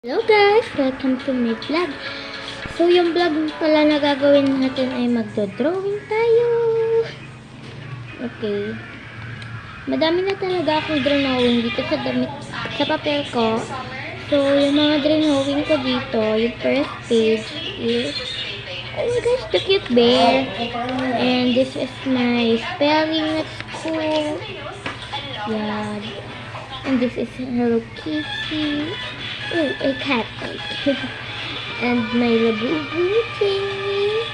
Hello guys! Welcome to my vlog. So, yung vlog pala na gagawin natin ay magdo-drawing tayo. Okay. Madami na talaga akong drawing dito sa papel ko. So, yung mga drawing ko dito, yung first page is, oh my gosh, the cute bear. And this is my spelling at school. Yeah. And this is Hello Kitty. Oh, a cat. And my labubu thingy.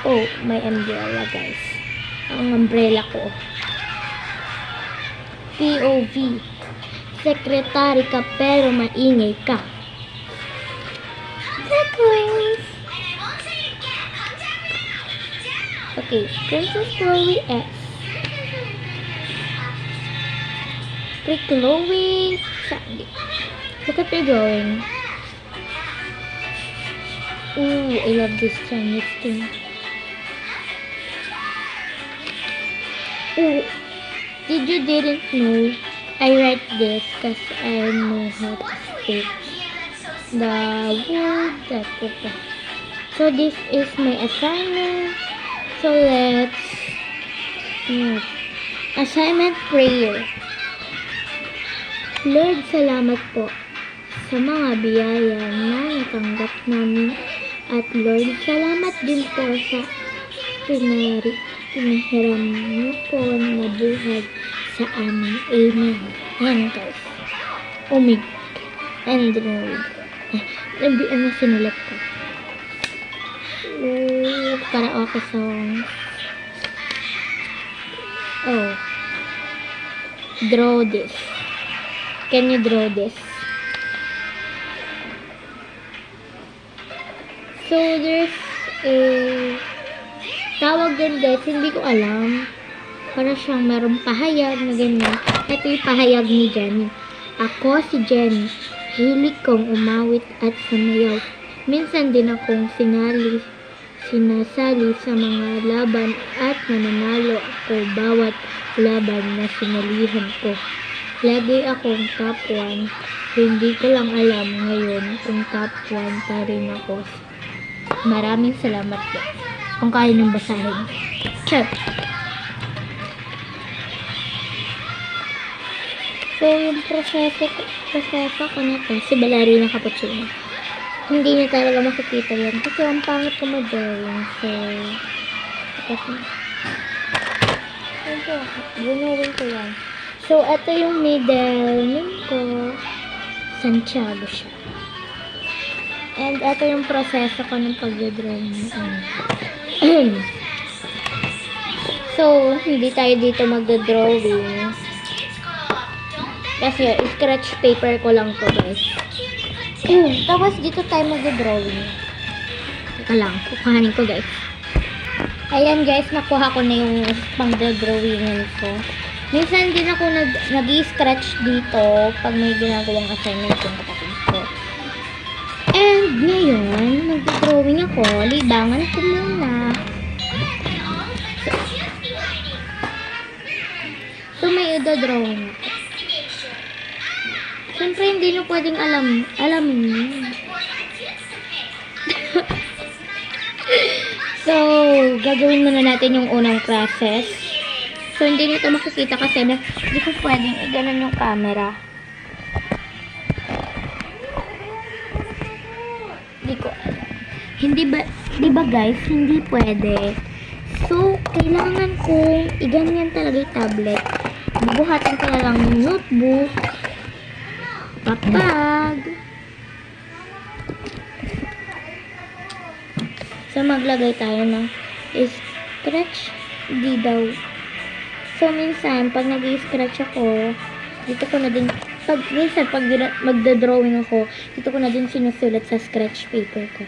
Oh, my umbrella, guys. Ang umbrella ko. POV. Sekretary ka pero maingay ka. Circles. Okay, Princess Chloe S. Glowing. Look at the drawing. Ooh, I love this Chinese thing. Ooh, didn't know I write this because I know how to speak the word that So this is my assignment. So let's assignment prayer. Lord, salamat po sa mga biyaya na natanggap namin. At Lord, salamat din po sa pinahiram niyo po na buhay sa amin. Amen. Yan guys. Umig. And ano sinulat ko? Karaoke song. Oh. Draw this. Can you draw this? So, there's a tawag din guys, hindi ko alam. Para siyang merong pahayag na ganyan. Ito yung pahayag ni Jenny. Ako si Jenny. Hilig kong umawit at sumayaw. Minsan din akong sinasali sa mga laban at nananalo ako bawat laban na sinalihan ko. Lagi akong top 1. Hindi ko lang alam ngayon kung top 1 pa rin ako. Maraming salamat po. Kung kaya nang basahin. Char. So, yung proseso ko na to, si Ballerina Cappuccino. Hindi niya talaga makikita yan. Kasi ang pangit ko mag-drawing. So, gunawin ko yan. So, ito yung middle name ko. Santiago siya. And ito yung proseso ko ng pag-drawing. So, hindi tayo dito mag-drawing. Kasi, scratch paper ko lang to guys. Tapos, dito tayo mag-drawing. Teka lang, kukuhanin ko guys. Ayan guys, nakuha ko na yung pang-drawing ko. Minsan din ako nag-i-scratch dito pag may ginagawang assignment yung kapatid ko. And ngayon, nag-drawing ako. Libangan ko muna. So may i-drawing ako. Siyempre, hindi nyo pwedeng alamin nyo. So, gagawin muna natin yung unang process. So, hindi nito makikita kasi hindi ko pwedeng i-ganon yung camera. Hindi ko alam. Di ba guys, hindi pwede. So, kailangan kong i-ganyan talaga yung tablet. Bubuhatin ko na lang yung notebook. Papag. So, maglagay tayo ng scratch. Di daw. So, minsan, pag nag-i-scratch ako, dito ko na din, pag magda-drawing ako, dito ko na din sinusulat sa scratch paper ko.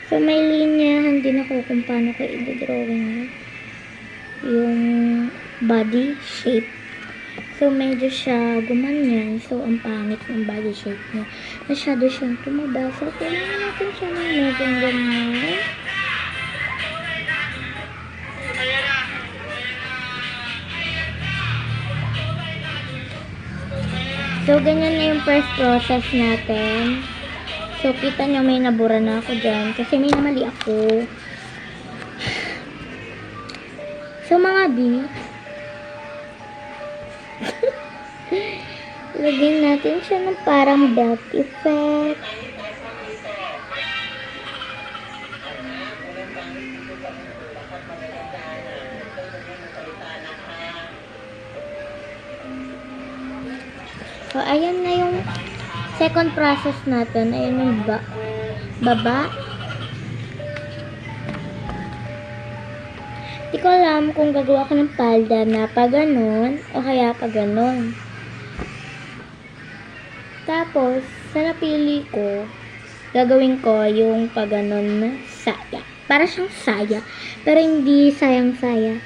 So, may linyahan din ako kung paano ko i-drawing yung body shape. So, medyo siya gumanyan. So, ang pangit ng body shape niya. Masyado siyang tumaba. So, kailangan natin siya ng medyo ganyan. So, ganyan na yung first process natin. So, kita nyo may nabura na ako dyan. Kasi may namali ako. So, mga B, lagyan natin siya ng parang belt effect. So, ayan na yung second process natin. Ayan yung baba. Di ko alam kung gagawa ko ng palda na pa ganon o kaya pa ganon. Tapos, sa napili ko, gagawin ko yung pa ganon na saya. Para siyang saya, pero hindi sayang-saya.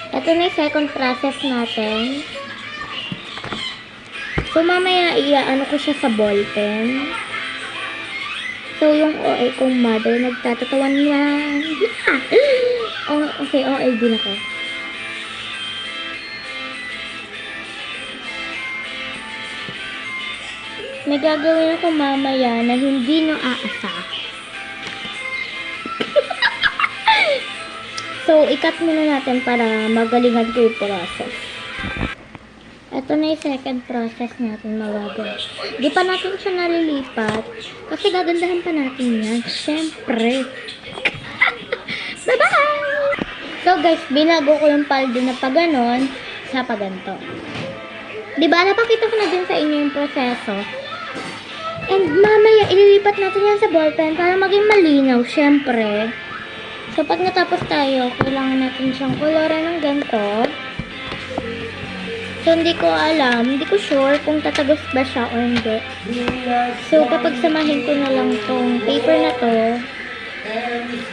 Ito na yung second process natin. So, mamaya iaano ko siya sa ballpen. So, yung OA kong mother, nagtatatawan yan. Oh, okay, OA din ako. May gagawin ako mamaya na hindi nyo aasa. So, ikat muna natin para magalingan ko yung process. Ito na yung second process natin magagawa. Di pa natin siya nalilipat kasi gagandahan pa natin yan. Siyempre. Bye-bye! So guys, binago ko yung paldo na pa ganon sa pa ganito. Diba, napakita ko na din sa inyo yung proseso. And mamaya, ililipat natin yan sa ballpen para maging malinaw, siyempre. So, pag natapos tayo, kailangan natin siyang koloran ng ganito. So, hindi ko alam, hindi ko sure kung tatagos ba siya o hindi. So, kapag samahin ko na lang tong paper na to,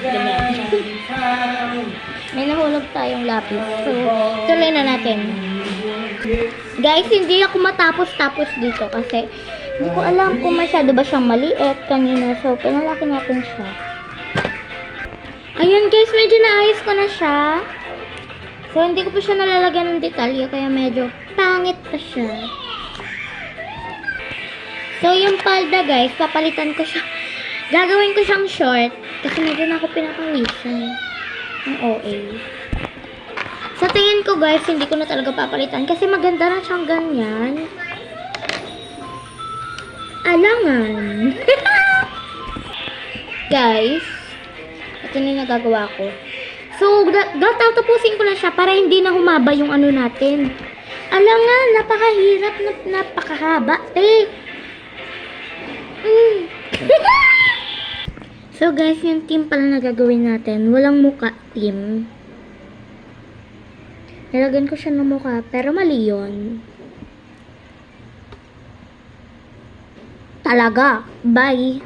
ganyan. May nahulog tayong lapis. So, tuloy na natin. Guys, hindi ako matapos-tapos dito kasi hindi ko alam kung masyado ba siyang maliit kanina. So, pinalaki natin siya. Ayun guys, medyo naayos ko na siya. So, hindi ko pa siya nalalagyan ng detalye, kaya medyo pangit pa siya. So, yung palda guys, papalitan ko siya. Gagawin ko siyang short, kasi medyo na ako pinapawisan ng OA. Sa tingin ko guys, hindi ko na talaga papalitan, kasi maganda na siyang ganyan. Alangan. Guys, ito na yung nagagawa ko. So, tatapusin ko na siya para hindi na humaba yung ano natin. Alam nga, napakahirap, napakahaba. So, guys, yung team pala na gagawin natin. Walang muka team. Nilagyan ko siya ng muka, pero mali yun. Talaga. Bye.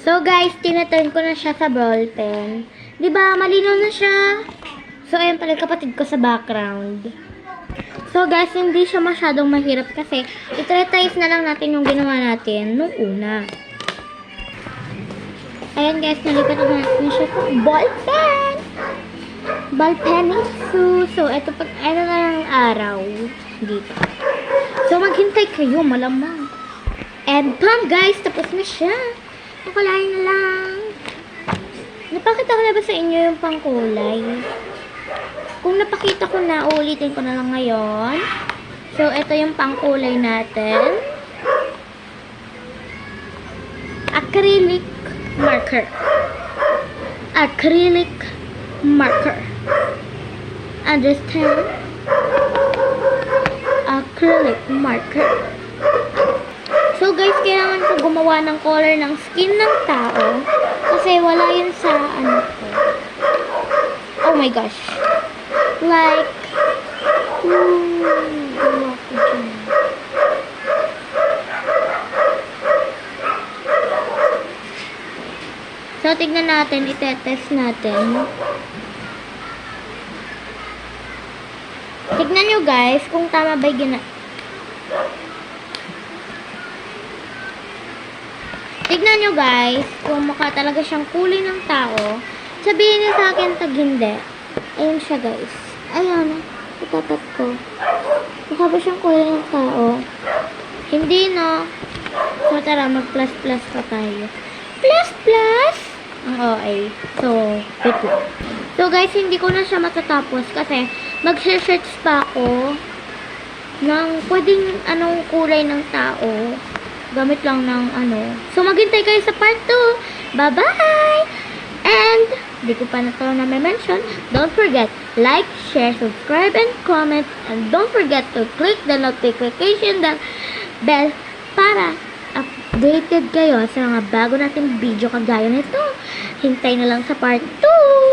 So, guys, tinaturn ko na siya sa ballpen. Diba, malinaw na siya. So, ayan pala kapatid ko sa background. So, guys, hindi siya masyadong mahirap kasi i-trace na lang natin yung ginawa natin nung una. Ayan, guys, nalipat na natin siya sa ballpen. Ballpen so, ito na lang araw dito. So, maghintay kayo, malamang. And, guys, tapos na siya. Pakulay na lang. Napakita ko na ba sa inyo yung pangkulay? Kung napakita ko na, ulitin ko na lang ngayon. So, ito yung pangkulay natin. Acrylic marker. Acrylic marker. Understand? Acrylic marker. So guys, kailangan ko gumawa ng color ng skin ng tao kasi wala yun sa ano ko. Oh my gosh. Like, gumawa ko dyan. So, tignan natin, itetest natin. Tignan nyo guys kung tama ba yung Tignan nyo guys kung mukha talaga siyang kulay ng tao. Sabihin niyo sa akin tag hindi. Ayun siya guys. Ayan. Itatat ko. Mukha ba siyang kulay ng tao? Hindi no. So tara mag plus plus pa tayo. Plus plus? Ang OA. So, wait lang. So guys, hindi ko na siya matatapos kasi mag-search pa ako ng pwedeng anong kulay ng tao. Gamit lang ng ano. So, maghintay kayo sa part 2. Bye-bye! And, di ko pa na ito na may mention, don't forget, like, share, subscribe, and comment. And don't forget to click the notification bell para updated kayo sa mga bago nating video kagaya nito. Hintay na lang sa part 2.